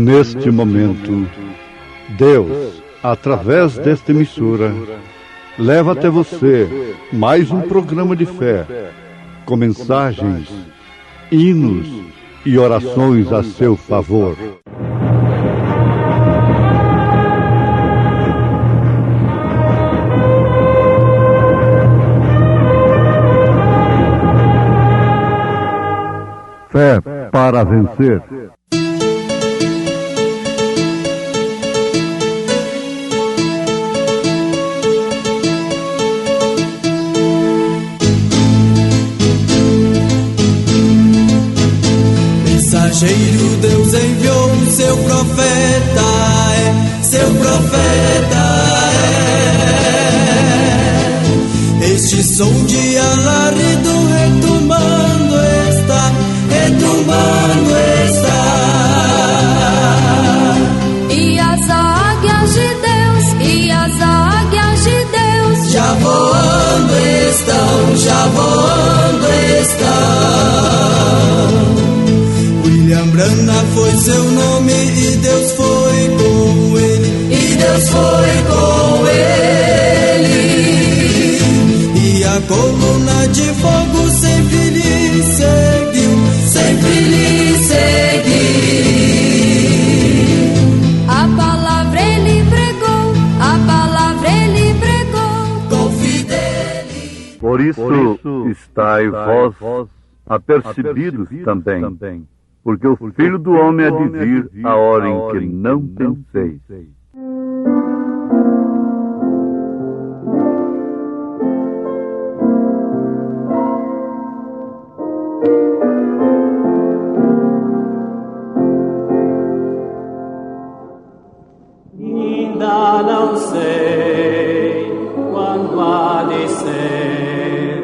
Neste momento, Deus, através desta emissora, leva até você mais um programa de fé, com mensagens, hinos e orações a seu favor. Fé para vencer. Mensageiro, Deus enviou o seu profeta, seu profeta é. Este som de alarido retumbando está, retumbando está. E as águias de Deus, e as águias de Deus já voando estão, já voando estão. William Branham foi seu nome e Deus foi com ele, e Deus foi com ele. E a coluna de fogo sempre lhe seguiu, sempre lhe seguiu. A palavra ele pregou, a palavra ele pregou com fidelidade. Por isso estai vós apercebidos também, porque o Filho do Homem há de vir a hora em que não penseis. Ainda não sei quando há de ser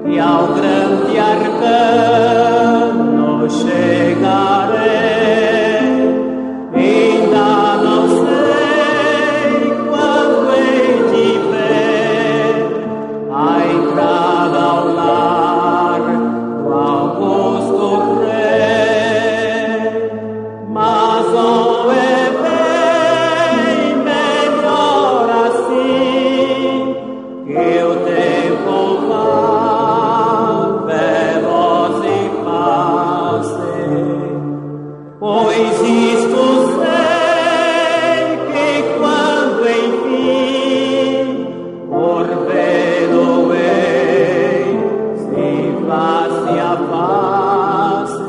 que ao grande arcano chegarei. Ainda não sei quando hei de ver a entrada ao lar do Augusto Rei, mas oh, é bem melhor assim que o tempo vá veloz e passe, pois isto sei que quando enfim por vê-lo hei, se face a face.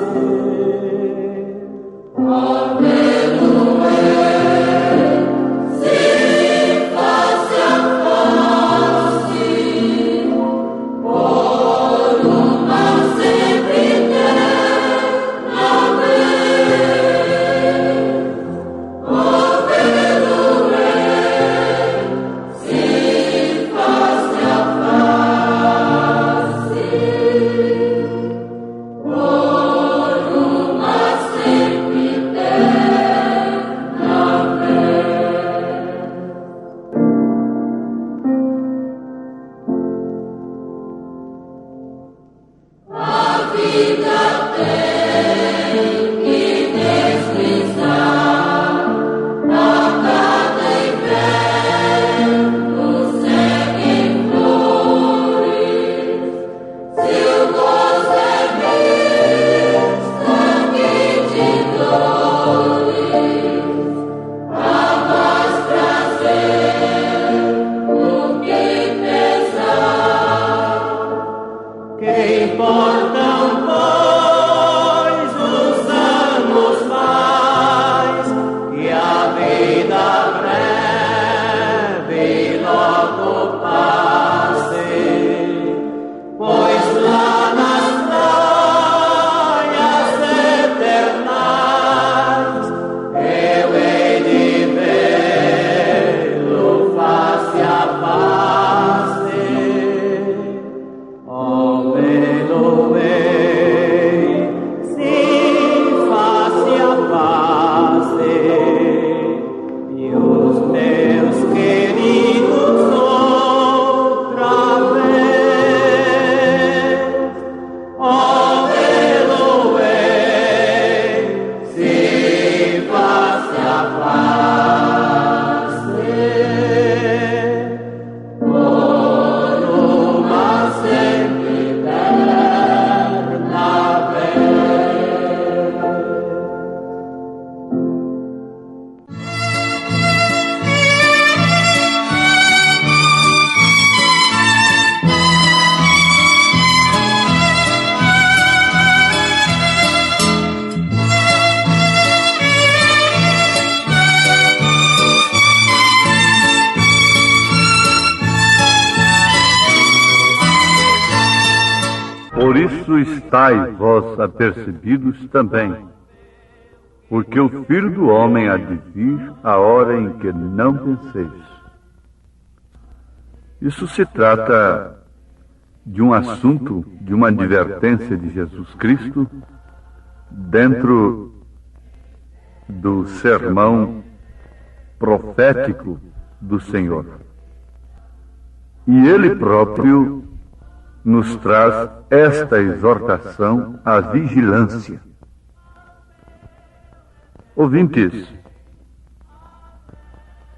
isso estáis vós apercebidos também, porque o Filho do Homem há de vir a hora em que não penseis. Isso se trata de um assunto, de uma advertência de Jesus Cristo dentro do sermão profético do Senhor. E Ele próprio nos traz esta exortação à vigilância. Ouvintes,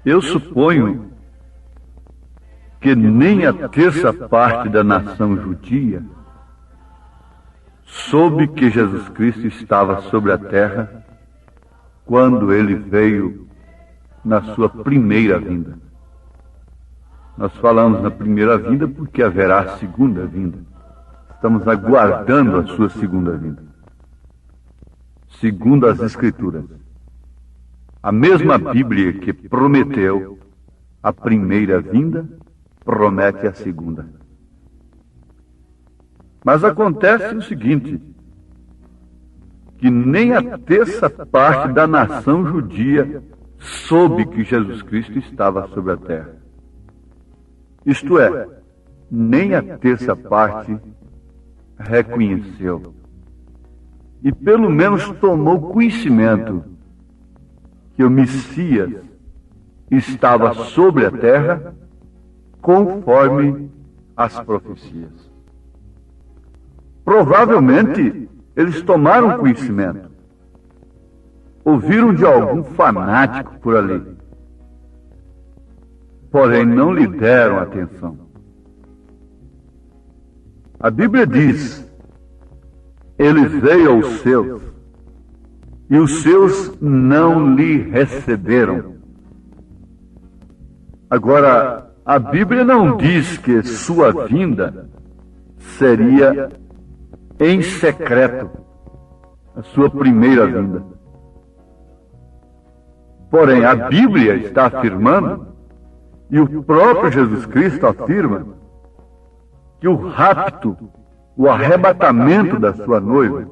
eu suponho que nem a terça parte da nação judia soube que Jesus Cristo estava sobre a terra quando Ele veio na sua primeira vinda. Nós falamos na primeira vinda porque haverá a segunda vinda. Estamos aguardando a sua segunda vinda. Segundo as Escrituras. A mesma Bíblia que prometeu a primeira vinda, promete a segunda. Mas acontece o seguinte, que nem a terça parte da nação judia soube que Jesus Cristo estava sobre a terra. Isto é, nem a terça parte reconheceu. E pelo menos tomou conhecimento que o Messias estava sobre a terra conforme as profecias. Provavelmente eles tomaram conhecimento. Ouviram de algum fanático por ali. Porém, não lhe deram atenção. A Bíblia diz: Ele veio aos seus, e os seus não lhe receberam. Agora, a Bíblia não diz que sua vinda seria em secreto, a sua primeira vinda. Porém, a Bíblia está afirmando, e o próprio Jesus Cristo afirma, que o rapto, o arrebatamento da sua noiva,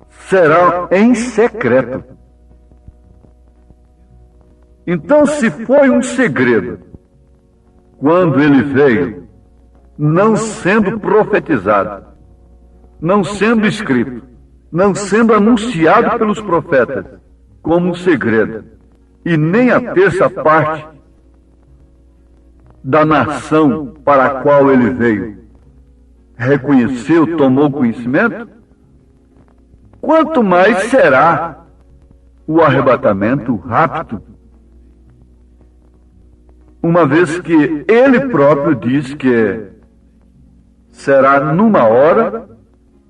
será em secreto. Então, se foi um segredo, quando ele veio, não sendo profetizado, não sendo escrito, não sendo anunciado pelos profetas, como um segredo, e nem a terça parte da nação para a qual ele veio reconheceu, tomou conhecimento, quanto mais será o arrebatamento, o rapto, uma vez que ele próprio diz que será numa hora,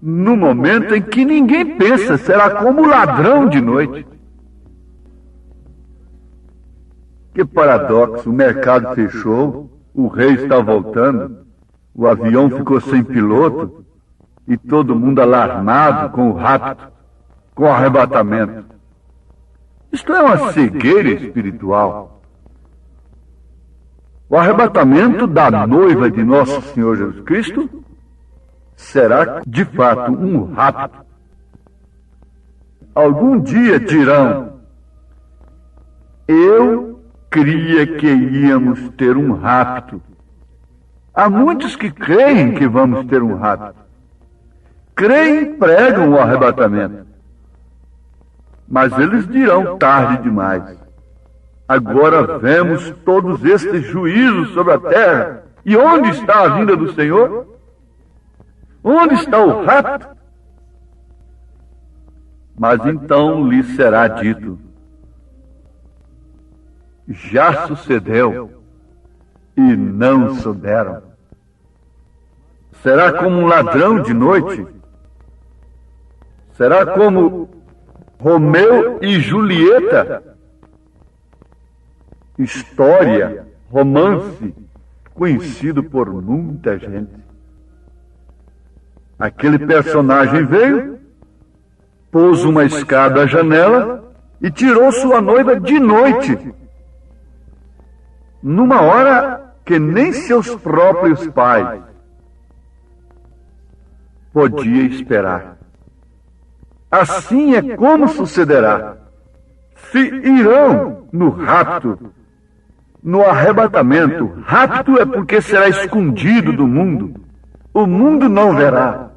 no momento em que ninguém pensa, será como ladrão de noite. Que paradoxo, o mercado fechou, o rei está voltando, o avião ficou sem piloto e todo mundo alarmado com o rapto, com o arrebatamento. Isto é uma cegueira espiritual. O arrebatamento da noiva de Nosso Senhor Jesus Cristo será, de fato, um rapto. Algum dia dirão: eu cria que íamos ter um rapto. Há muitos que creem que vamos ter um rapto. Creem e pregam o arrebatamento. Mas eles dirão tarde demais. Agora vemos todos estes juízos sobre a terra. E onde está a vinda do Senhor? Onde está o rapto? Mas então lhe será dito: já sucedeu e não souberam. Será como um ladrão de noite? Será como Romeu e Julieta? História, romance, conhecido por muita gente. Aquele personagem veio, pôs uma escada à janela e tirou sua noiva de noite, numa hora que nem seus próprios pais podia esperar. Assim é como sucederá. Se irão no rapto, no arrebatamento. Rapto é porque será escondido do mundo. O mundo não verá.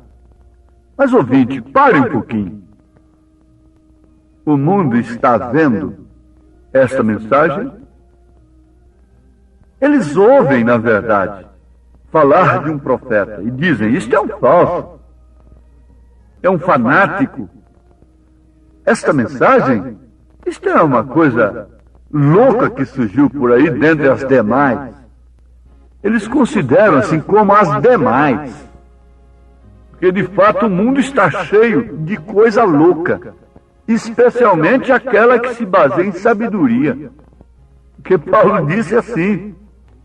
Mas, ouvinte, pare um pouquinho. O mundo está vendo esta mensagem? Eles ouvem, na verdade, falar de um profeta e dizem: isto é um falso, é um fanático. Esta mensagem, isto é uma coisa louca que surgiu por aí dentre as demais. Eles consideram assim como as demais, porque de fato o mundo está cheio de coisa louca, especialmente aquela que se baseia em sabedoria. Porque Paulo disse assim,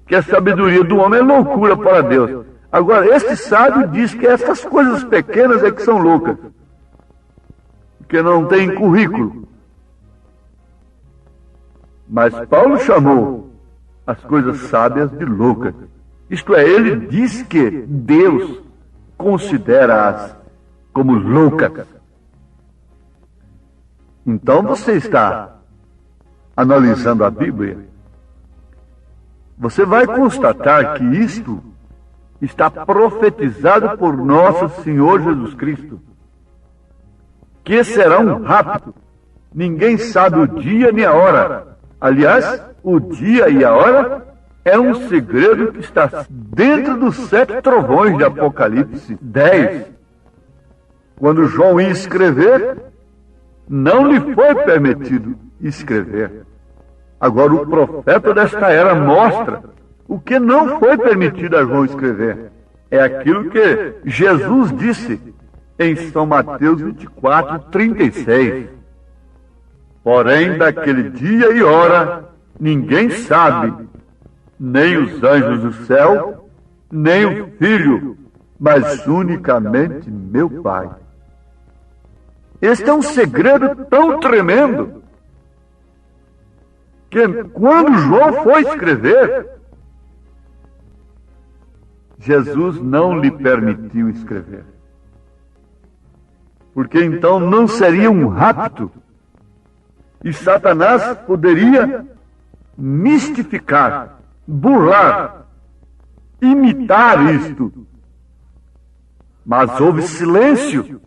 que a sabedoria do homem é loucura para Deus. Agora, este sábio diz que essas coisas pequenas é que são loucas, porque não tem currículo. Mas Paulo chamou as coisas sábias de loucas. Isto é, ele diz que Deus considera-as como loucas. Então você está analisando a Bíblia, você vai constatar que isto está profetizado por nosso Senhor Jesus Cristo, que será um rapto. Ninguém sabe o dia nem a hora. Aliás, o dia e a hora é um segredo que está dentro dos 7 trovões de Apocalipse 10. Quando João ia escrever, não lhe foi permitido escrever. Agora o profeta desta era mostra o que não foi permitido a João escrever. É aquilo que Jesus disse em São Mateus 24, 36. Porém, daquele dia e hora, ninguém sabe, nem os anjos do céu, nem o Filho, mas unicamente meu Pai. Este é um segredo tão tremendo que quando João foi escrever, Jesus não lhe permitiu escrever. Porque então não seria um rapto. E Satanás poderia mistificar, burlar, imitar isto. Mas houve silêncio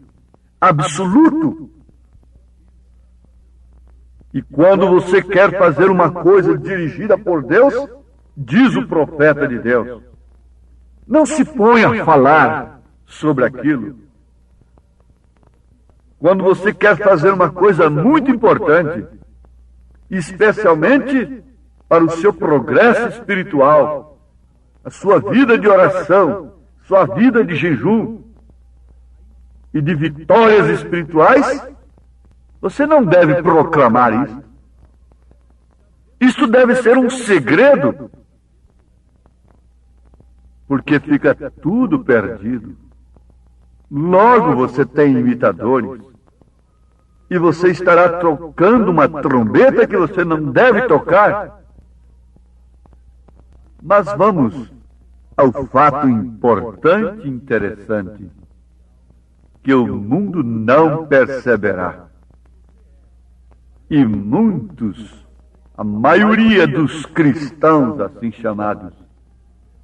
absoluto. E quando você quer fazer uma coisa dirigida por Deus, diz o profeta de Deus, não se ponha a falar sobre aquilo. Quando você quer fazer uma coisa muito importante, especialmente para o seu progresso espiritual, a sua vida de oração, sua vida de jejum e de vitórias espirituais, você não deve proclamar isso. Isto deve ser um segredo, porque fica tudo perdido. Logo você tem imitadores, e você estará tocando uma trombeta que você não deve tocar. Mas vamos ao fato importante e interessante, que o mundo não perceberá. E muitos, a maioria dos cristãos assim chamados,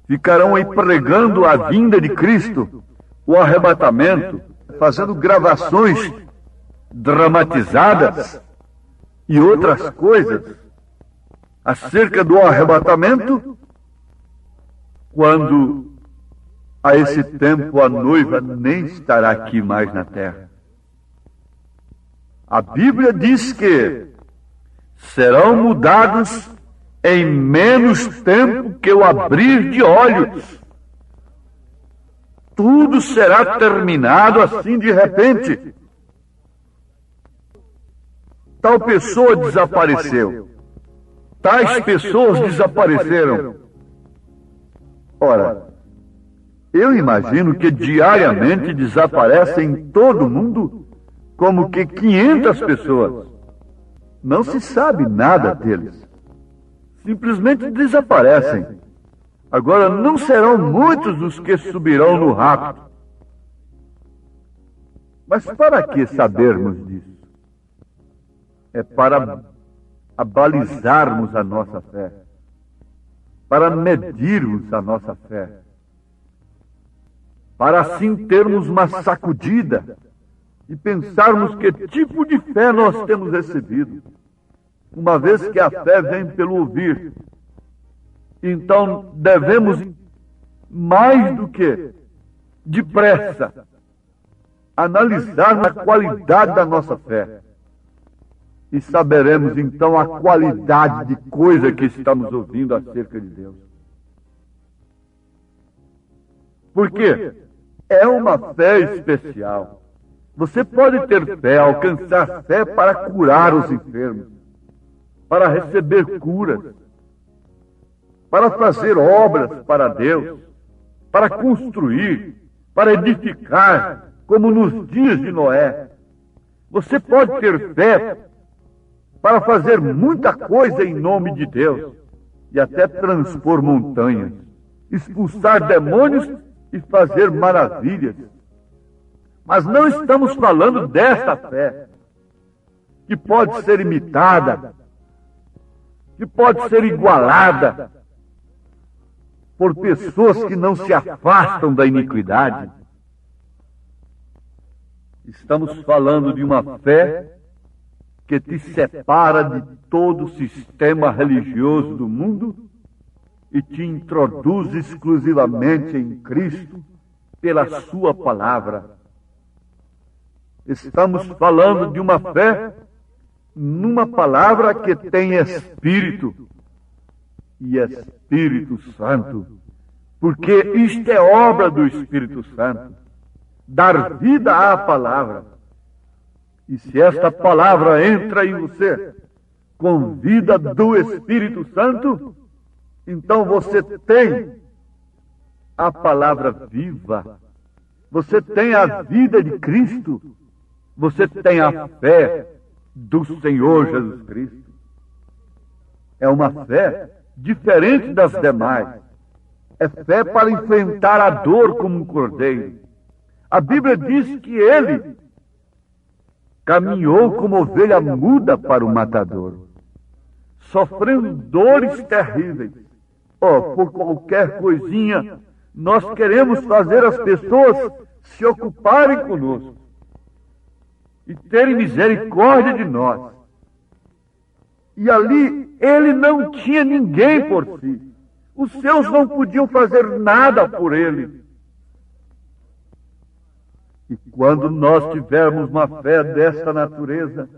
ficarão aí pregando a vinda de Cristo, o arrebatamento, fazendo gravações dramatizadas e outras coisas acerca do arrebatamento, quando a esse tempo a noiva nem estará aqui mais na terra. A Bíblia diz que serão mudados em menos tempo que o abrir de olhos. Tudo será terminado assim de repente. Tal pessoa desapareceu. Tais pessoas desapareceram. Ora, eu imagino que diariamente desaparecem em todo o mundo como que 500 pessoas. Não se sabe nada deles. Simplesmente desaparecem. Agora, não serão muitos os que subirão no rapto. Mas para que sabermos disso? É para abalizarmos a nossa fé, para medirmos a nossa fé, para assim termos uma sacudida e pensarmos que tipo de fé nós temos recebido, uma vez que a fé vem pelo ouvir. Então devemos, mais do que depressa, analisar a qualidade da nossa fé. E saberemos então a qualidade de coisa que estamos ouvindo acerca de Deus. Porque é uma fé especial. Você pode ter fé, alcançar fé para curar os enfermos, para receber curas, para fazer obras para Deus, para construir, para edificar, como nos dias de Noé. Você pode ter fé para fazer muita coisa em nome de Deus e até transpor montanhas, expulsar demônios e fazer maravilhas. Mas não estamos falando desta fé, que pode ser imitada, que pode ser igualada por pessoas que não se afastam da iniquidade. Estamos falando de uma fé que te separa de todo o sistema religioso do mundo e te introduz exclusivamente em Cristo pela sua palavra. Estamos falando de uma fé numa palavra que tem Espírito e Espírito Santo, porque isto é obra do Espírito Santo, dar vida à palavra. E se esta palavra entra em você com vida do Espírito Santo, então você tem a palavra viva, você tem a vida de Cristo, você tem a fé do Senhor Jesus Cristo. É uma fé diferente das demais. É fé para enfrentar a dor como um cordeiro. A Bíblia diz que ele caminhou como ovelha muda para o matador, sofrendo dores terríveis. Por qualquer coisinha, nós queremos fazer as pessoas se ocuparem conosco e terem misericórdia de nós. E ali ele não tinha ninguém por si. Os seus não podiam fazer nada por ele. E quando nós tivermos uma fé desta natureza,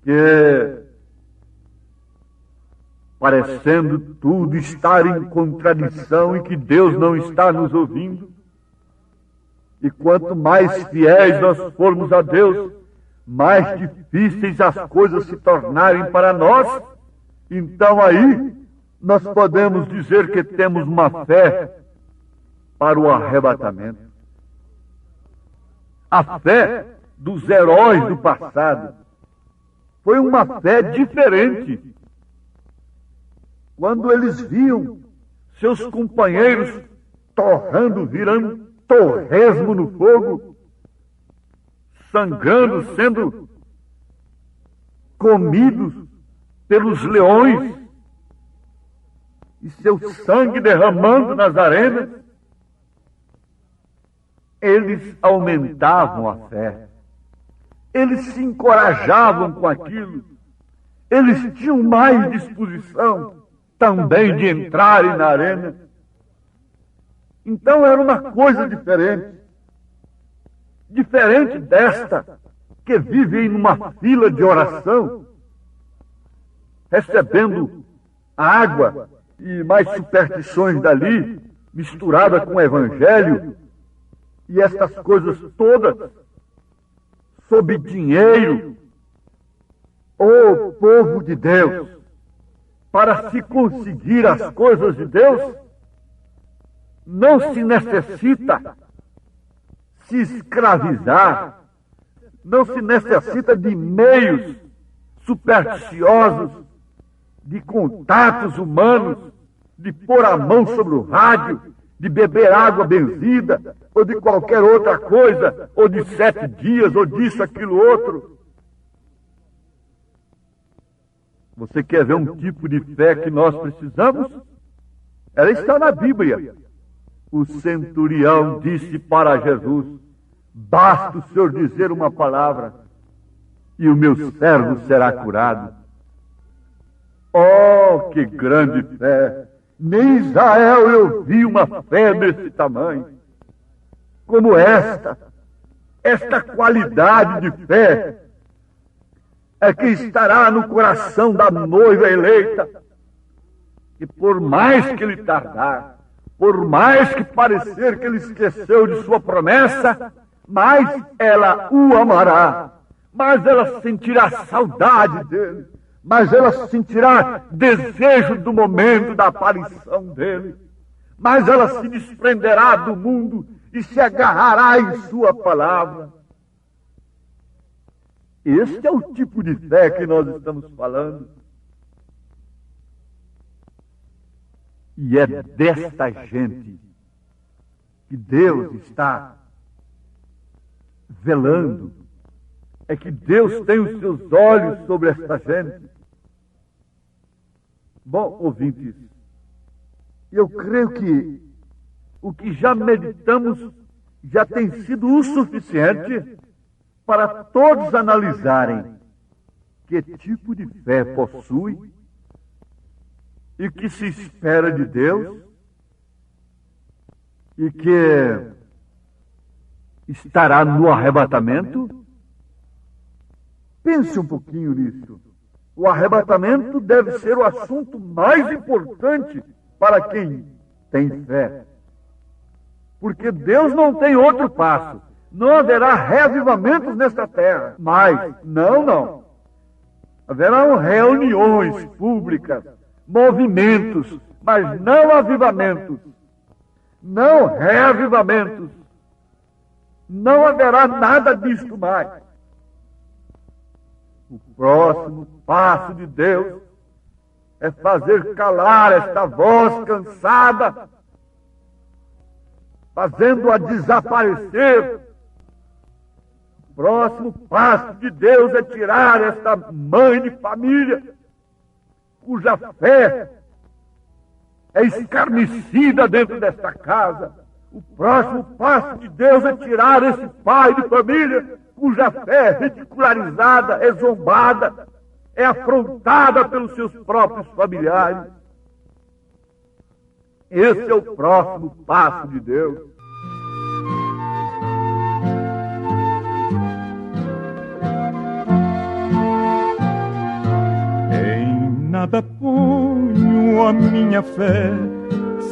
que parecendo tudo estar em contradição e que Deus não está nos ouvindo, e quanto mais fiéis nós formos a Deus, mais difíceis as coisas se tornarem para nós, então aí nós podemos dizer que temos uma fé para o arrebatamento. A fé dos heróis do passado foi uma fé diferente. Quando eles viam seus companheiros torrando, virando torresmo no fogo, sangrando, sendo comidos pelos leões, e seu sangue derramando nas arenas, eles aumentavam a fé. Eles se encorajavam com aquilo. Eles tinham mais disposição também de entrarem na arena. Então era uma coisa diferente. Diferente desta que vive em uma fila de oração, recebendo água e mais superstições dali, misturada com o evangelho, e estas coisas todas, sob dinheiro. O povo de Deus, para se conseguir as coisas de Deus, não se necessita se escravizar, não se necessita de meios supersticiosos, de contatos humanos, de pôr a mão sobre o rádio, de beber água benzida, ou de qualquer outra coisa, ou de 7 dias, ou disso, aquilo, outro. Você quer ver um tipo de fé que nós precisamos? Ela está na Bíblia. O centurião disse para Jesus: basta o Senhor dizer uma palavra, e o meu servo será curado. Oh, que grande fé! Nem em Israel eu vi uma fé desse tamanho. Como esta qualidade de fé é que estará no coração da noiva eleita, que por mais que ele tardar, por mais que parecer que ele esqueceu de sua promessa, mais ela o amará, mais ela sentirá saudade dele, mais ela sentirá desejo do momento da aparição dele, mais ela se desprenderá do mundo e se agarrará em sua palavra. Este é o tipo de fé que nós estamos falando. E é desta gente que Deus está velando. É que Deus tem os seus olhos sobre esta gente. Bom, ouvintes, eu creio que o que já meditamos já tem sido o suficiente para todos analisarem que tipo de fé possui e que se espera de Deus e que estará no arrebatamento. Pense um pouquinho nisso. O arrebatamento deve ser o assunto mais importante para quem tem fé. Porque Deus não tem outro passo. Não haverá reavivamentos nesta terra. Mas, não. Haverão reuniões públicas, movimentos, mas não avivamentos. Não reavivamentos. Não haverá nada disto mais. O próximo passo de Deus é fazer calar esta voz cansada, fazendo-a desaparecer. O próximo passo de Deus é tirar esta mãe de família, cuja fé é escarnecida dentro desta casa. O próximo passo de Deus é tirar esse pai de família, cuja fé é ridicularizada, é zombada, é afrontada pelos seus próprios familiares. Esse é o próximo passo de Deus. Em nada ponho a minha fé,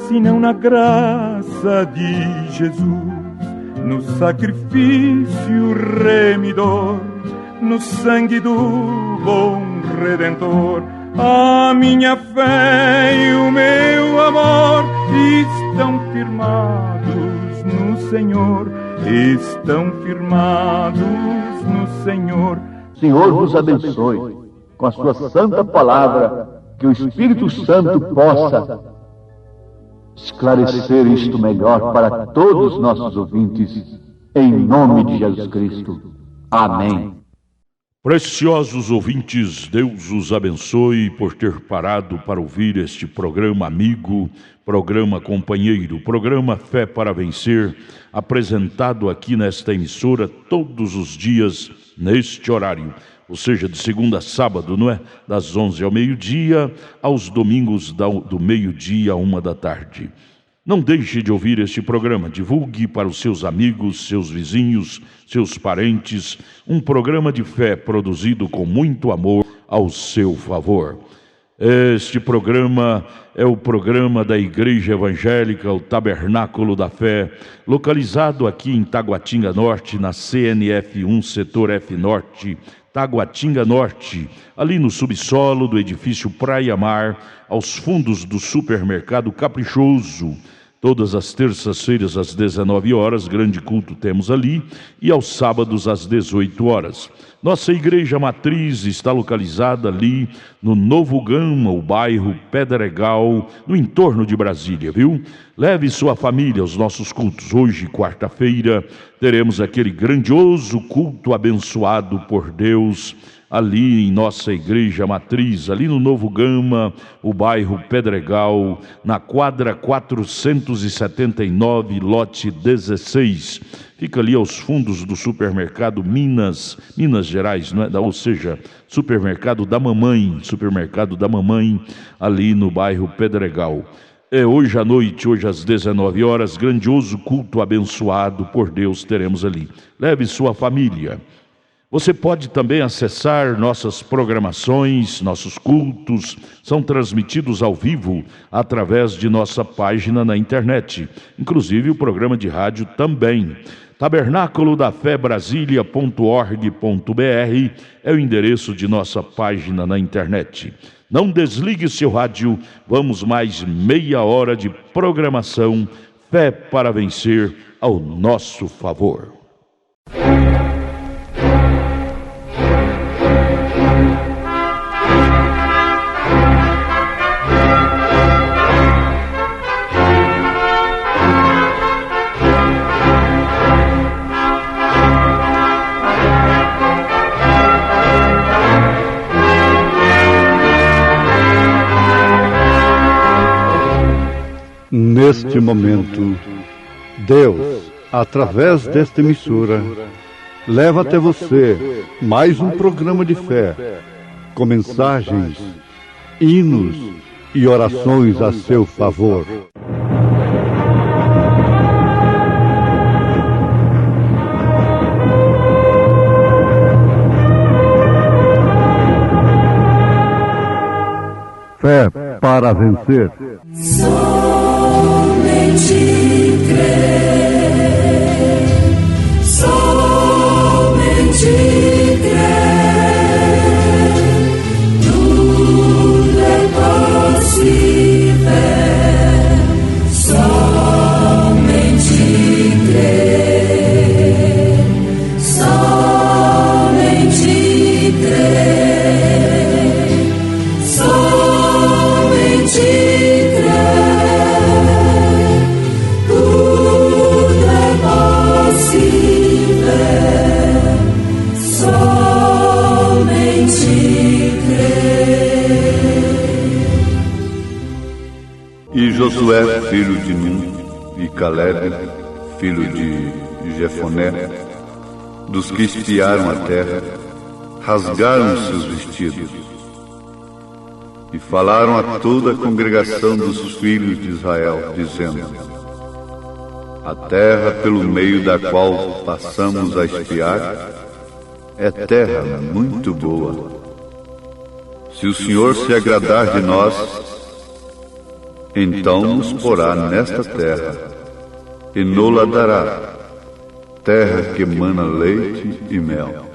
senão na graça de Jesus, no sacrifício remidor, no sangue do bom Redentor. A minha fé e o meu amor estão firmados no Senhor, estão firmados no Senhor. Senhor vos abençoe com a sua santa palavra, que o Espírito Santo possa esclarecer isto melhor para todos os nossos ouvintes, em nome de Jesus Cristo. Amém. Preciosos ouvintes, Deus os abençoe por ter parado para ouvir este programa amigo, programa companheiro, programa Fé para Vencer, apresentado aqui nesta emissora todos os dias neste horário, ou seja, de segunda a sábado, não é? Das 11 ao meio-dia, aos domingos do meio-dia à 13h. Não deixe de ouvir este programa, divulgue para os seus amigos, seus vizinhos, seus parentes, um programa de fé produzido com muito amor ao seu favor. Este programa é o programa da Igreja Evangélica, o Tabernáculo da Fé, localizado aqui em Taguatinga Norte, na CNF 1, Setor F Norte, Taguatinga Norte, ali no subsolo do edifício Praia Mar, aos fundos do supermercado Caprichoso, Todas as terças-feiras às 19 horas, grande culto temos ali, e aos sábados às 18 horas. Nossa igreja matriz está localizada ali no Novo Gama, o bairro Pedregal, no entorno de Brasília, viu? Leve sua família aos nossos cultos. Hoje, quarta-feira, teremos aquele grandioso culto abençoado por Deus, ali em nossa igreja matriz, ali no Novo Gama, o bairro Pedregal, na quadra 479, lote 16. Fica ali aos fundos do supermercado Minas Gerais, não é? Ou seja, supermercado da mamãe, ali no bairro Pedregal. Hoje à noite, hoje às 19 horas, grandioso culto abençoado por Deus teremos ali. Leve sua família. Você pode também acessar nossas programações, nossos cultos, são transmitidos ao vivo através de nossa página na internet, inclusive o programa de rádio também. Tabernáculo da Fé Brasília.org.br é o endereço de nossa página na internet. Não desligue seu rádio, vamos mais meia hora de programação, Fé para Vencer ao nosso favor. Neste momento, Deus, através desta emissora, leva até você mais um programa de fé, com mensagens, hinos e orações a seu favor. Fé para vencer. Somente crer, somente crer, tudo é possível, somente crer, somente crer, somente E Josué, filho de Nun, e Caleb, filho de Jefoné, dos que espiaram a terra, rasgaram seus vestidos e falaram a toda a congregação dos filhos de Israel, dizendo: a terra pelo meio da qual passamos a espiar é terra muito boa. Se o Senhor se agradar de nós, então nos porá nesta terra e nos-la dará, terra que emana leite e mel.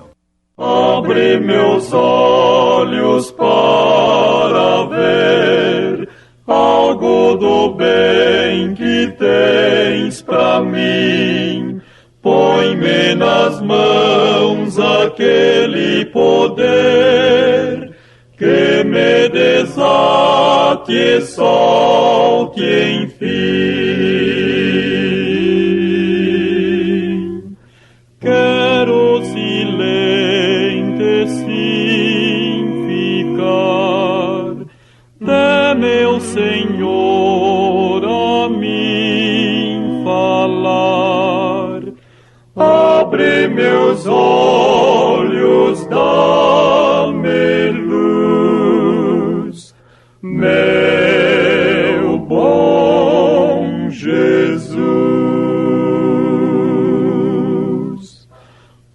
Abre meus olhos para ver algo do bem que tens para mim. Põe-me nas mãos aquele poder que me desate e solte enfim. Quero silente sim ficar, de meu Senhor a mim falar. Abre meus olhos, dá-me luz, meu bom Jesus.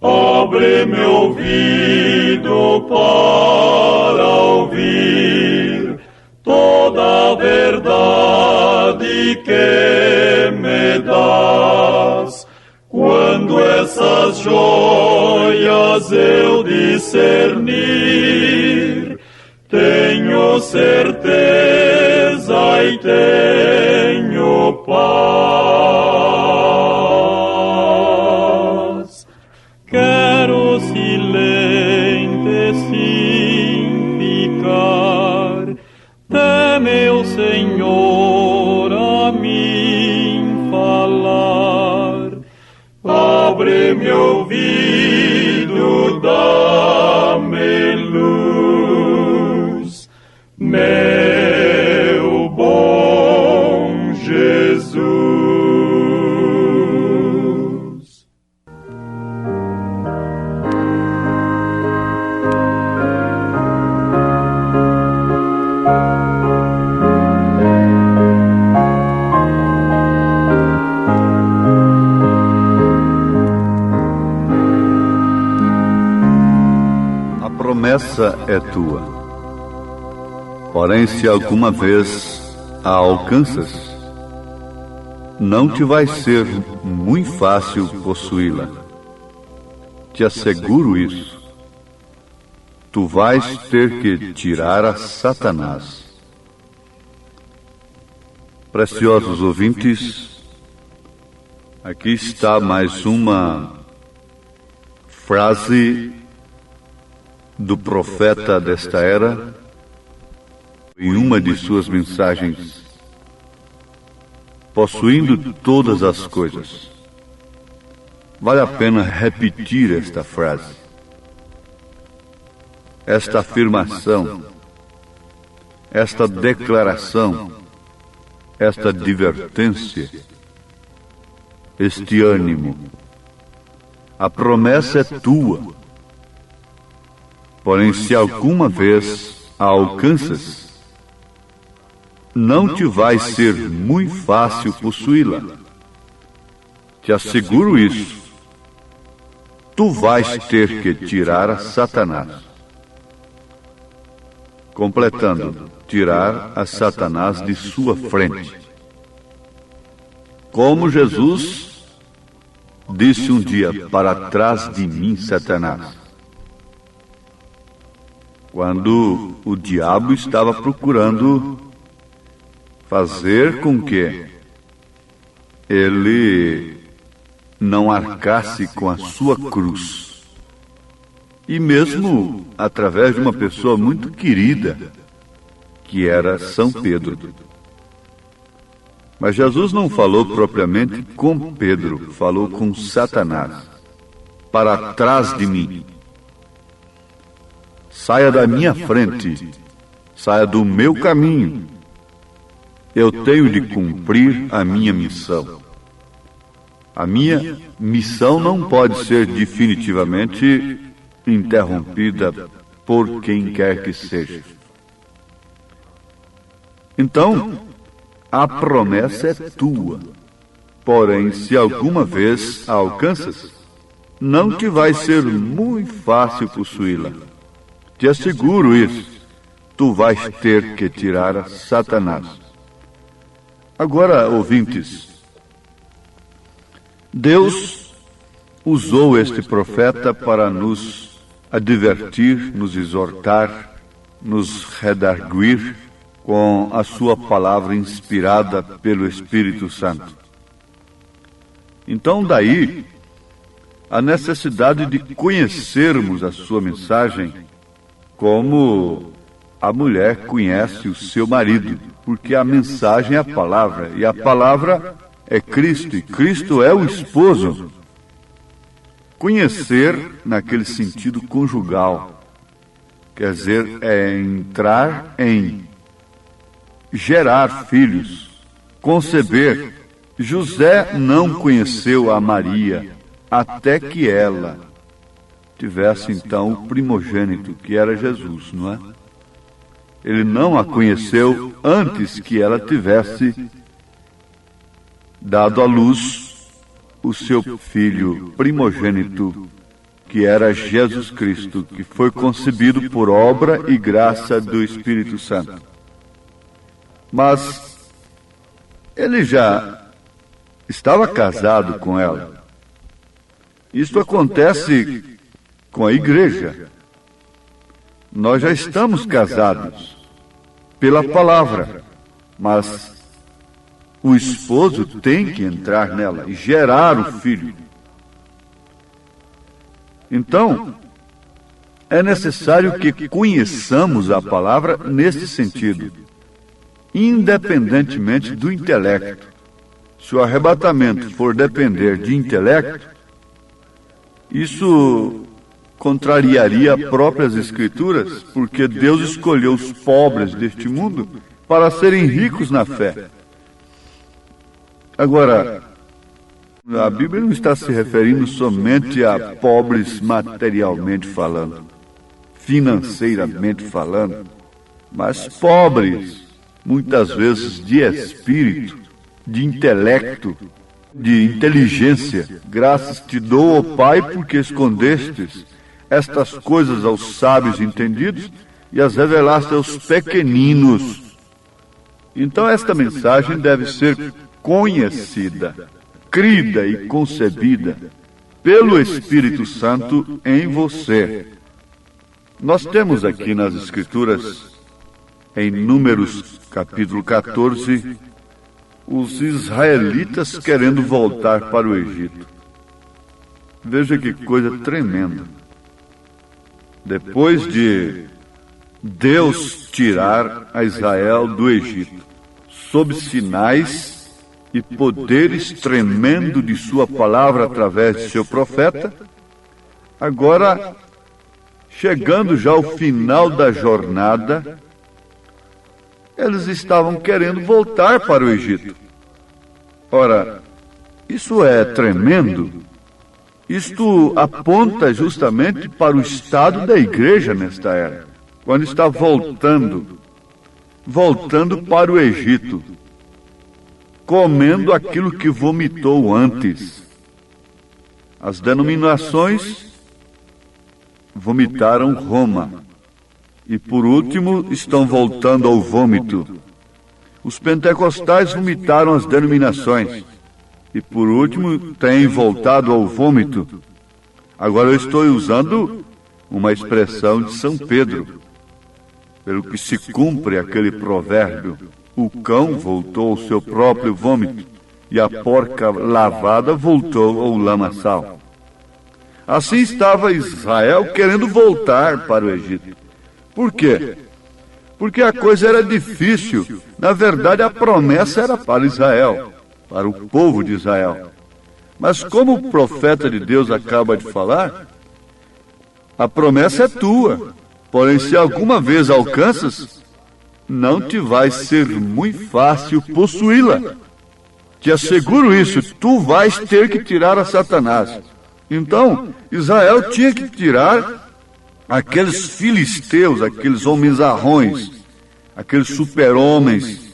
Abre meu ouvido para ouvir toda a verdade que me dás. Quando essas joias eu discernir, tenho certeza e tenho paz. meu Senhor a mim falar. Abre meu ouvido, dá-me luz, meu bom Jesus. A promessa é tua. Porém, se alguma vez a alcanças, não te vai ser muito fácil possuí-la. Te asseguro isso. Tu vais ter que tirar a Satanás. Preciosos ouvintes, aqui está mais uma frase do profeta desta era, em uma de suas mensagens: possuindo todas as coisas. Vale a pena repetir esta frase, esta afirmação, esta declaração, esta advertência, este ânimo. A promessa é tua. Porém, se alguma vez a alcanças, não te vai ser muito fácil possuí-la. Te asseguro isso. Tu vais ter que tirar a Satanás. Completando, tirar a Satanás de sua frente. Como Jesus disse um dia: para trás de mim, Satanás. Quando o diabo estava procurando fazer com que ele não arcasse com a sua cruz. E mesmo através de uma pessoa muito querida, que era São Pedro. Mas Jesus não falou propriamente com Pedro, falou com Satanás. Para trás de mim. Saia da minha frente, saia do meu caminho. Eu tenho de cumprir a minha missão. A minha missão não pode ser definitivamente interrompida por quem quer que seja. Então, a promessa é tua. Porém, se alguma vez a alcanças, não te vai ser muito fácil possuí-la. Te asseguro isso. Tu vais ter que tirar a Satanás. Agora, ouvintes, Deus usou este profeta para nos advertir, nos exortar, nos redarguir com a sua palavra inspirada pelo Espírito Santo. Então, daí, a necessidade de conhecermos a sua mensagem como a mulher conhece o seu marido, porque a mensagem é a palavra, e a palavra é Cristo, e Cristo é o esposo. Conhecer naquele sentido conjugal, quer dizer, é entrar em gerar filhos, conceber. José não conheceu a Maria até que ela tivesse então o primogênito, que era Jesus, não é? Ele não a conheceu antes que ela tivesse dado à luz o seu filho primogênito, que era Jesus Cristo, que foi concebido por obra e graça do Espírito Santo. Mas ele já estava casado com ela. Isso acontece com a igreja. Nós já estamos casados pela palavra, mas o esposo tem que entrar nela e gerar o filho. Então, é necessário que conheçamos a palavra nesse sentido. independentemente do intelecto. Se o arrebatamento for depender de intelecto, isso contrariaria as próprias Escrituras, porque Deus escolheu os pobres deste mundo para serem ricos na fé. Agora, a Bíblia não está se referindo somente a pobres materialmente falando, financeiramente falando, mas pobres, muitas vezes de espírito, de intelecto, de inteligência. Graças te dou, ó Pai, porque escondestes estas coisas aos sábios entendidos e as revelaste aos pequeninos. Então esta mensagem deve ser conhecida, crida e concebida pelo Espírito Santo em você. Nós temos aqui nas Escrituras, em Números capítulo 14, os israelitas querendo voltar para o Egito. Veja que coisa tremenda. Depois de Deus tirar a Israel do Egito, sob sinais e poderes tremendo de sua palavra através de seu profeta, agora, chegando já ao final da jornada, eles estavam querendo voltar para o Egito. Ora, isso é tremendo. Isto aponta justamente para o estado da igreja nesta era, quando está voltando para o Egito, comendo aquilo que vomitou antes. As denominações vomitaram Roma. E por último, estão voltando ao vômito. Os pentecostais vomitaram as denominações. E por último, têm voltado ao vômito. Agora eu estou usando uma expressão de São Pedro, pelo que se cumpre aquele provérbio: o cão voltou ao seu próprio vômito, e a porca lavada voltou ao lamaçal. Assim estava Israel querendo voltar para o Egito. Por quê? Porque a coisa era difícil. Na verdade, a promessa era para Israel, para o povo de Israel. Mas como o profeta de Deus acaba de falar, a promessa é tua. Porém, se alguma vez alcanças, não te vai ser muito fácil possuí-la. Te asseguro isso, tu vais ter que tirar a Satanás. Então, Israel tinha que tirar aqueles filisteus, aqueles homens-arrões, aqueles super-homens,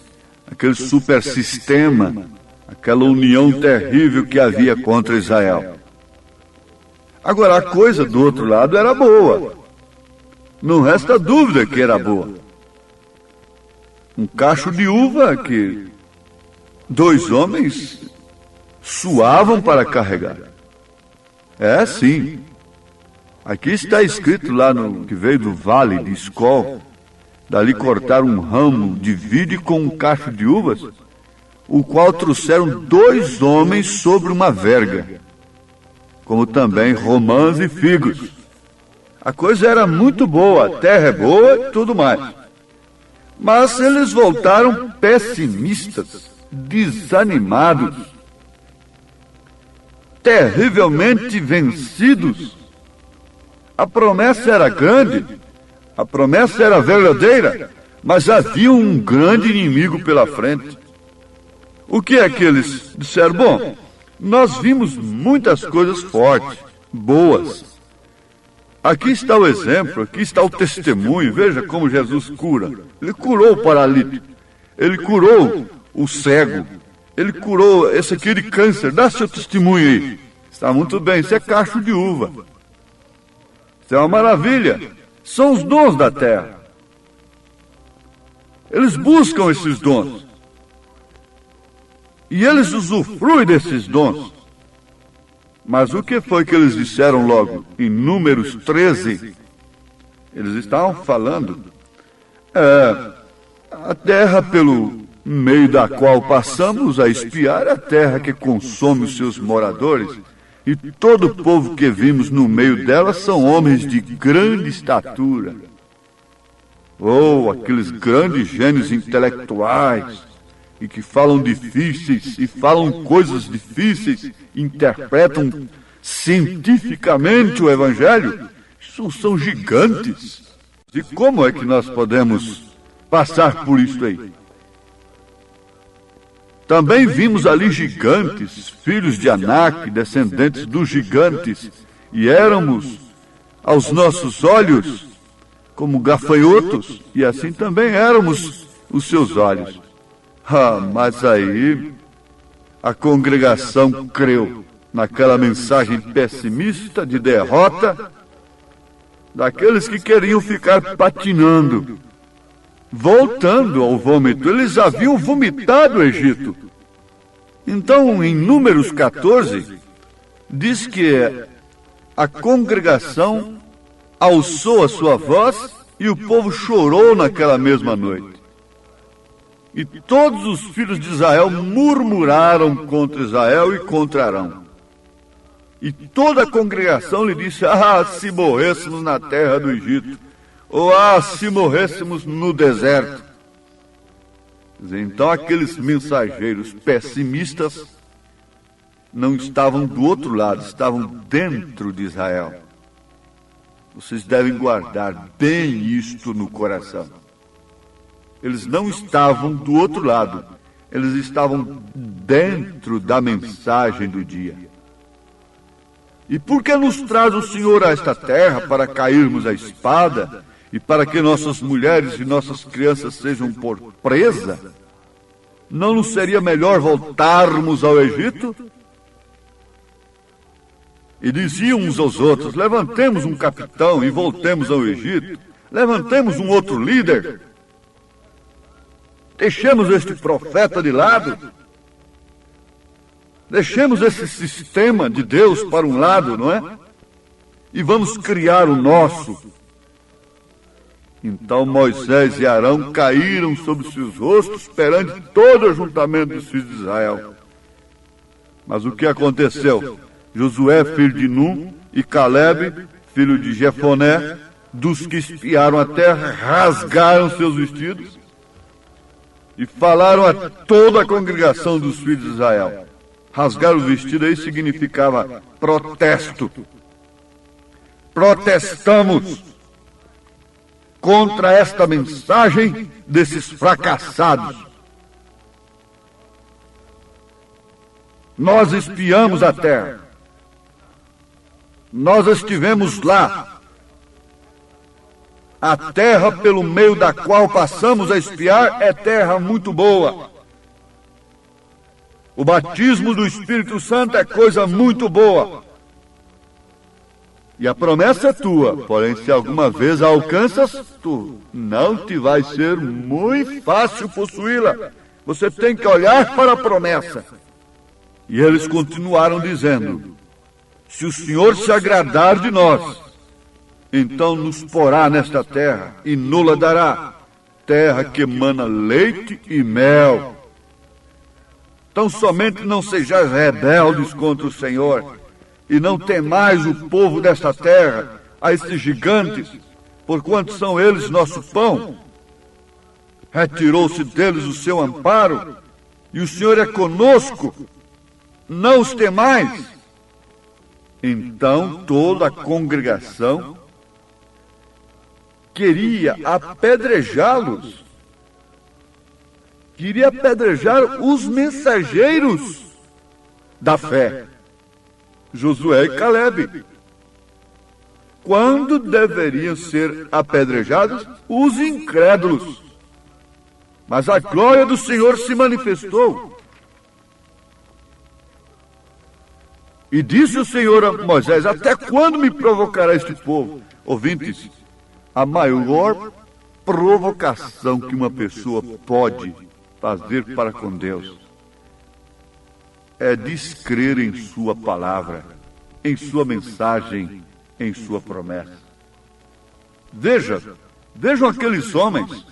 aquele super-sistema, aquela união terrível que havia contra Israel. Agora, a coisa do outro lado era boa. Não resta dúvida que era boa. Um cacho de uva que 2 homens suavam para carregar. É, sim. Aqui está escrito lá no que veio do vale de Escol, dali cortaram um ramo de vide com um cacho de uvas, o qual trouxeram 2 homens sobre uma verga, como também romãs e figos. A coisa era muito boa, a terra é boa e tudo mais. Mas eles voltaram pessimistas, desanimados, terrivelmente vencidos. A promessa era grande, a promessa era verdadeira, mas havia um grande inimigo pela frente. O que é que eles disseram? Bom, nós vimos muitas coisas fortes, boas. Aqui está o exemplo, aqui está o testemunho. Veja como Jesus cura. Ele curou o paralítico, ele curou o cego, ele curou esse aqui de câncer. Dá seu testemunho aí. Está muito bem, isso é cacho de uva. Isso é uma maravilha. São os dons da terra. Eles buscam esses dons. E eles usufruem desses dons. Mas o que foi que eles disseram logo? Em Números 13, eles estavam falando, a terra pelo meio da qual passamos a espiar é a terra que consome os seus moradores, e todo o povo que vimos no meio dela são homens de grande estatura. ou aqueles grandes gênios intelectuais e que falam difíceis e falam coisas difíceis, interpretam cientificamente o Evangelho, isso são gigantes. E como é que nós podemos passar por isso aí? Também vimos ali gigantes, filhos de Anak, descendentes dos gigantes, e éramos, aos nossos olhos, como gafanhotos, e assim também éramos os seus olhos. Mas aí a congregação creu naquela mensagem pessimista de derrota daqueles que queriam ficar patinando, voltando ao vômito. Eles haviam vomitado o Egito. Então, em Números 14, diz que a congregação alçou a sua voz e o povo chorou naquela mesma noite. E todos os filhos de Israel murmuraram contra Israel e contra Arão. E toda a congregação lhe disse: se morrêssemos na terra do Egito, ou se morrêssemos no deserto. Então aqueles mensageiros pessimistas não estavam do outro lado, estavam dentro de Israel. Vocês devem guardar bem isto no coração. Eles não estavam do outro lado, eles estavam dentro da mensagem do dia. E por que nos traz o Senhor a esta terra para cairmos à espada e para que nossas mulheres e nossas crianças sejam por presa? Não nos seria melhor voltarmos ao Egito? E diziam uns aos outros: levantemos um capitão e voltemos ao Egito. Levantemos um outro líder. Deixemos este profeta de lado. Deixemos esse sistema de Deus para um lado, não é? E vamos criar o nosso. Então Moisés e Arão caíram sobre seus rostos perante todo o ajuntamento dos filhos de Israel. Mas o que aconteceu? Josué, filho de Num, e Caleb, filho de Jefoné, dos que espiaram a terra, rasgaram seus vestidos e falaram a toda a congregação dos filhos de Israel. Rasgar o vestido aí significava protesto. Protestamos contra esta mensagem desses fracassados. Nós espiamos a terra. Nós estivemos lá. A terra pelo meio da qual passamos a espiar é terra muito boa. O batismo do Espírito Santo é coisa muito boa. E a promessa é tua, porém se alguma vez a alcanças, tu não te vai ser muito fácil possuí-la. Você tem que olhar para a promessa. E eles continuaram dizendo: se o Senhor se agradar de nós, então nos porá nesta terra e nos dará, terra que emana leite e mel. Então somente não sejais rebeldes contra o Senhor, e não temais o povo desta terra, a esses gigantes, porquanto são eles nosso pão. Retirou-se deles o seu amparo, e o Senhor é conosco, não os temais. Então toda a congregação queria apedrejá-los, queria apedrejar os mensageiros da fé, Josué e Caleb. Quando deveriam ser apedrejados? Os incrédulos. Mas a glória do Senhor se manifestou. E disse o Senhor a Moisés: até quando me provocará este povo? Ouvintes, a maior provocação que uma pessoa pode fazer para com Deus é descrer em sua palavra, em sua mensagem, em sua promessa. Vejam aqueles homens,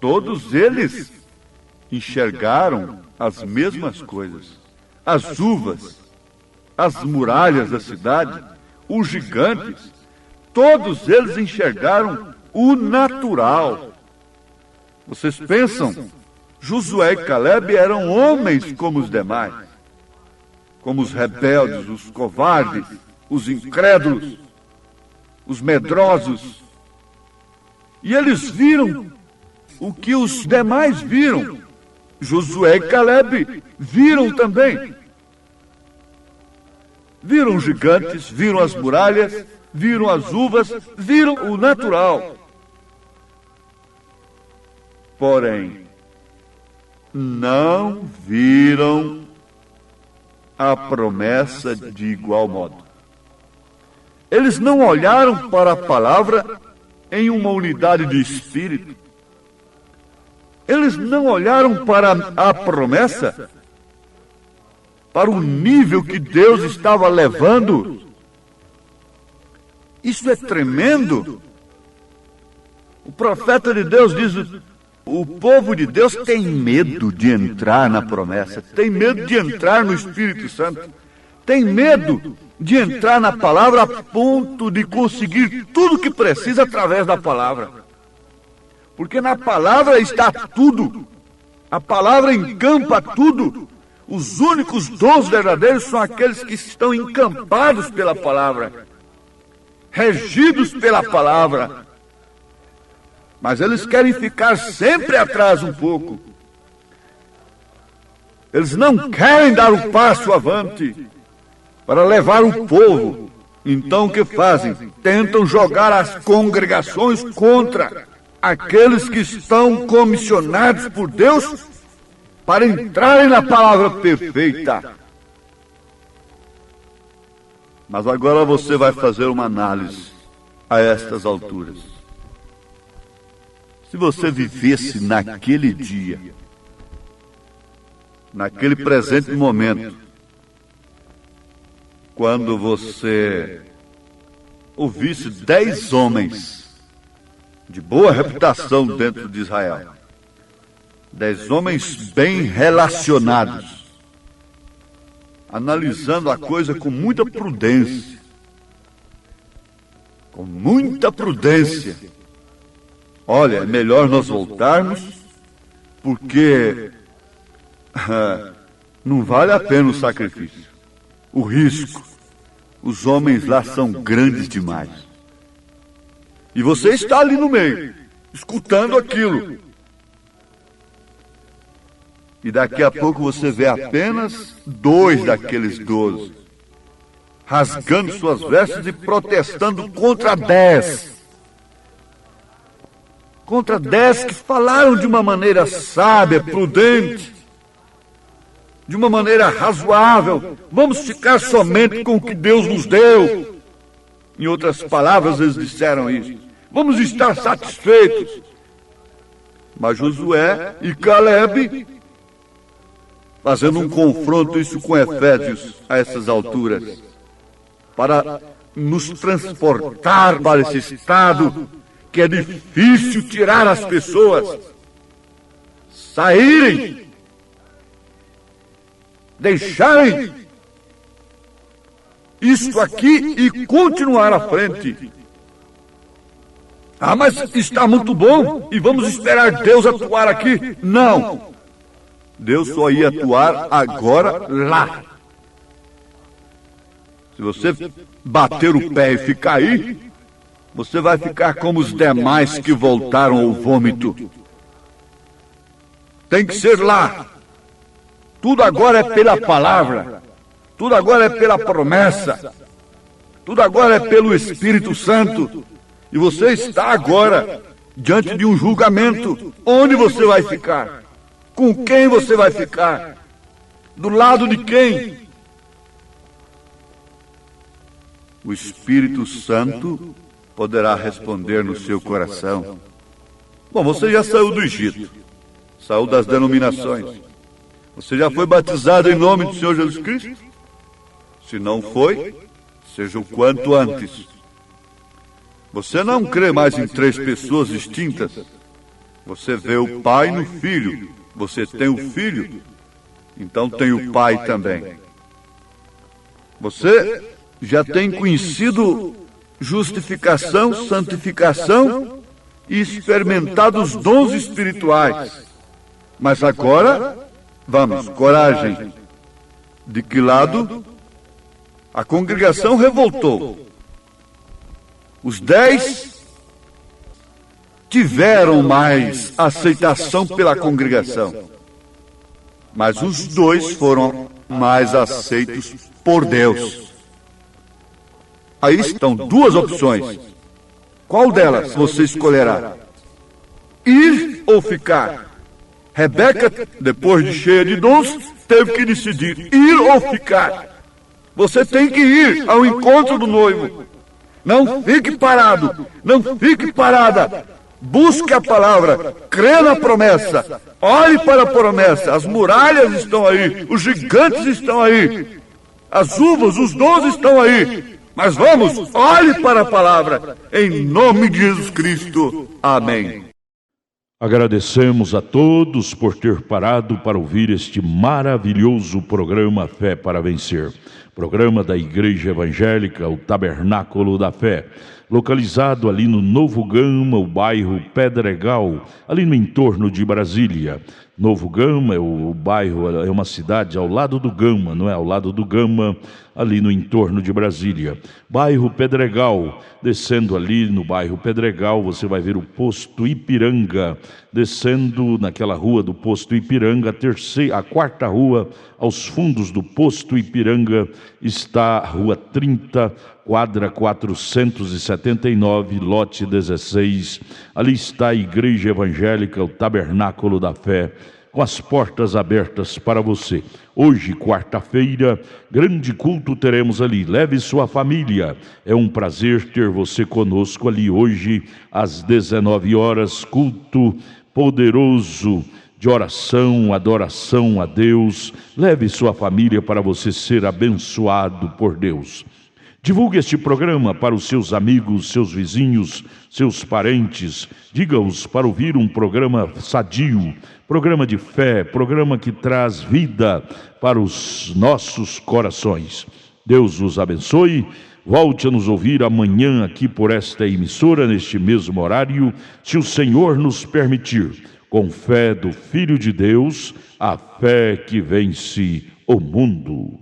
todos eles enxergaram as mesmas coisas. As uvas, as muralhas da cidade, os gigantes, todos eles enxergaram o natural, Vocês pensam? Josué e Caleb eram homens como os demais, como os rebeldes, os covardes, os incrédulos, os medrosos. E eles viram o que os demais viram. Josué e Caleb viram também. Viram os gigantes, viram as muralhas, viram as uvas, viram o natural. Porém, não viram a promessa de igual modo. Eles não olharam para a palavra em uma unidade de espírito. Eles não olharam para a promessa, para o nível que Deus estava levando. Isso é tremendo. O profeta de Deus diz: o povo de Deus tem medo de entrar na promessa, tem medo de entrar no Espírito Santo, tem medo de entrar na palavra a ponto de conseguir tudo o que precisa através da palavra. Porque na palavra está tudo. A palavra encampa tudo. Os únicos dons verdadeiros são aqueles que estão encampados pela palavra, regidos pela palavra. Mas eles querem ficar sempre atrás um pouco. Eles não querem dar o passo avante para levar o povo. Então o que fazem? Tentam jogar as congregações contra aqueles que estão comissionados por Deus para entrarem na palavra perfeita. Mas agora você vai fazer uma análise a estas alturas. Se você vivesse naquele dia, naquele presente momento, quando você ouvisse 10 homens de boa reputação dentro de Israel, 10 homens bem relacionados, analisando a coisa com muita prudência, olha, é melhor nós voltarmos, porque não vale a pena o sacrifício, o risco. Os homens lá são grandes demais. E você está ali no meio, escutando aquilo. E daqui a pouco você vê apenas 2 daqueles 12, rasgando suas vestes e protestando contra 10. Contra 10 que falaram de uma maneira sábia, prudente, de uma maneira razoável. Vamos ficar somente com o que Deus nos deu. Em outras palavras, eles disseram isso. Vamos estar satisfeitos. Mas Josué e Caleb, fazendo um confronto isso com Efésios a essas alturas, para nos transportar para esse estado que é difícil tirar as pessoas, saírem, deixarem isto aqui e continuar à frente. Ah, mas está muito bom e vamos esperar Deus atuar aqui. Não. Deus só ia atuar agora lá. Se você bater o pé e ficar aí, você vai ficar como os demais que voltaram ao vômito. Tem que ser lá. Tudo agora é pela palavra. Tudo agora é pela promessa. Tudo agora é pelo Espírito Santo. E você está agora diante de um julgamento. Onde você vai ficar? Com quem você vai ficar? Do lado de quem? O Espírito Santo poderá responder no seu coração. Bom, você já saiu do Egito, saiu das denominações. Você já foi batizado em nome do Senhor Jesus Cristo? Se não foi, seja o quanto antes. Você não crê mais em 3 pessoas distintas. Você vê o Pai no Filho. Você tem o Filho, então tem o Pai também. Você já tem conhecido justificação, santificação e experimentado os dons espirituais. Mas agora, vamos, coragem. De que lado? A congregação revoltou. Os 10 tiveram mais aceitação pela congregação, mas os 2 foram mais aceitos por Deus. Aí estão 2 opções. Qual delas você escolherá? Ir ou ficar? Rebeca, depois de cheia de dons, teve que decidir ir ou ficar. Você tem que ir ao encontro do noivo. Não fique parado, não fique parada. Busque a palavra, crê na promessa, olhe para a promessa. As muralhas estão aí, os gigantes estão aí, as uvas, os dons estão aí. Mas vamos, olhe para a palavra, em nome de Jesus Cristo. Amém. Agradecemos a todos por ter parado para ouvir este maravilhoso programa Fé para Vencer. Programa da Igreja Evangélica, o Tabernáculo da Fé, localizado ali no Novo Gama, o bairro Pedregal, ali no entorno de Brasília. Novo Gama, o bairro, é uma cidade ao lado do Gama, não é? Ao lado do Gama, ali no entorno de Brasília. Bairro Pedregal, descendo ali no bairro Pedregal, você vai ver o posto Ipiranga. Descendo naquela rua do posto Ipiranga, a quarta rua, aos fundos do posto Ipiranga, está a rua 30, quadra 479, lote 16. Ali está a Igreja Evangélica, o Tabernáculo da Fé, com as portas abertas para você. Hoje, quarta-feira, grande culto teremos ali. Leve sua família. É um prazer ter você conosco ali hoje, às 19 horas, culto poderoso de oração, adoração a Deus. Leve sua família para você ser abençoado por Deus. Divulgue este programa para os seus amigos, seus vizinhos, seus parentes. Diga-os para ouvir um programa sadio, programa de fé, programa que traz vida para os nossos corações. Deus os abençoe. Volte a nos ouvir amanhã aqui por esta emissora, neste mesmo horário, se o Senhor nos permitir. Com fé do Filho de Deus, a fé que vence o mundo.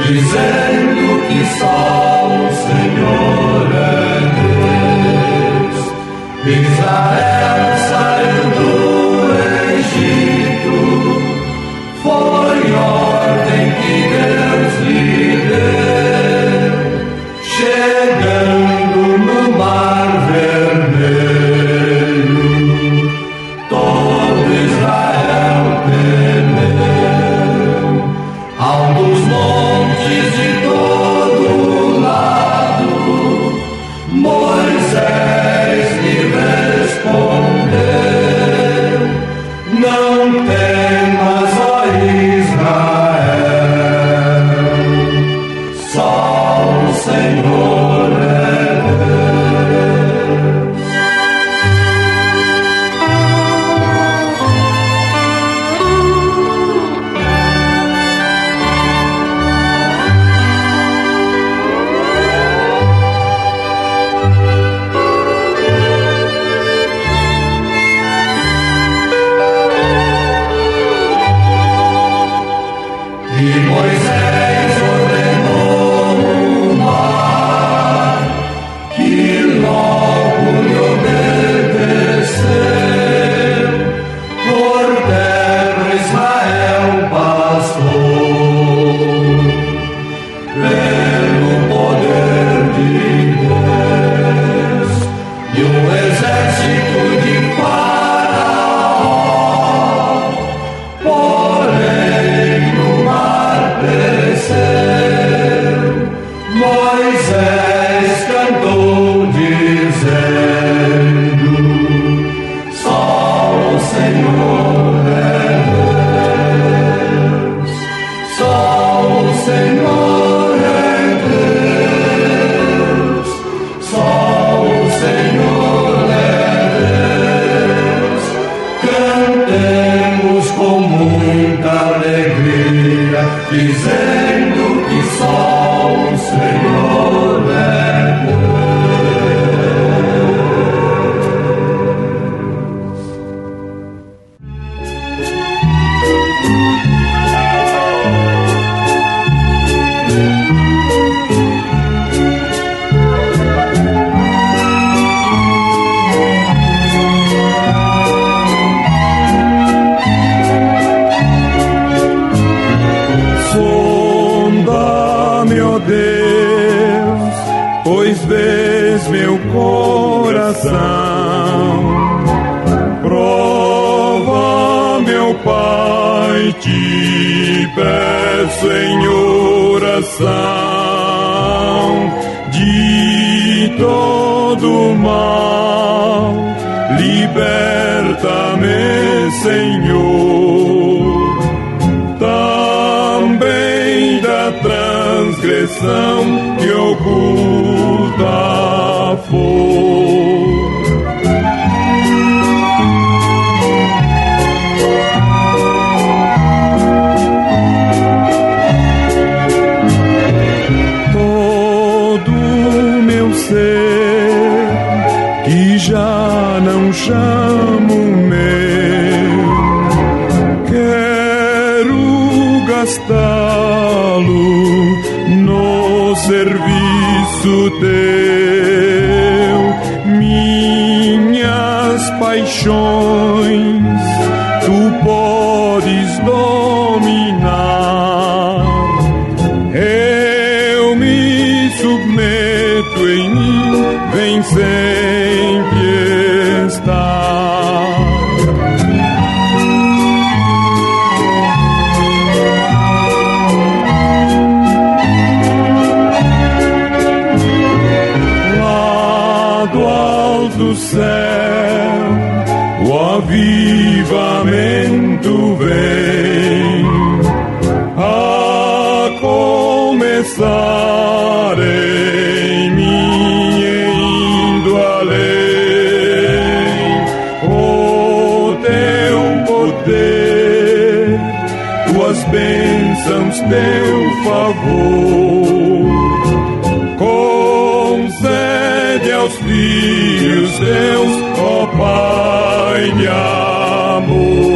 Dizendo que só o Senhor é Deus. Israel saiu do Egito, foi ordem que Deus lhe deu. Chegando no Mar Vermelho, todo Israel temeu. Ao dos montes de todo lado, Moisés lhe respondeu: não temas, ó Israel, só o Senhor é Senhor é pois vês meu coração. Prova, meu Pai, te peço em oração, de todo mal, liberta-me, Senhor, também da transgressão que oculta for. Todo meu ser que já não chamo meu, quero gastá-lo no serviço teu. Minhas paixões tu podes dominar, eu me submeto, em mim vem sempre estar. Lá do alto céu o avivamento vem, a começar em mim e indo além. O teu poder, tuas bênçãos, teu favor, concede aos filhos teus, ó Pai de amor.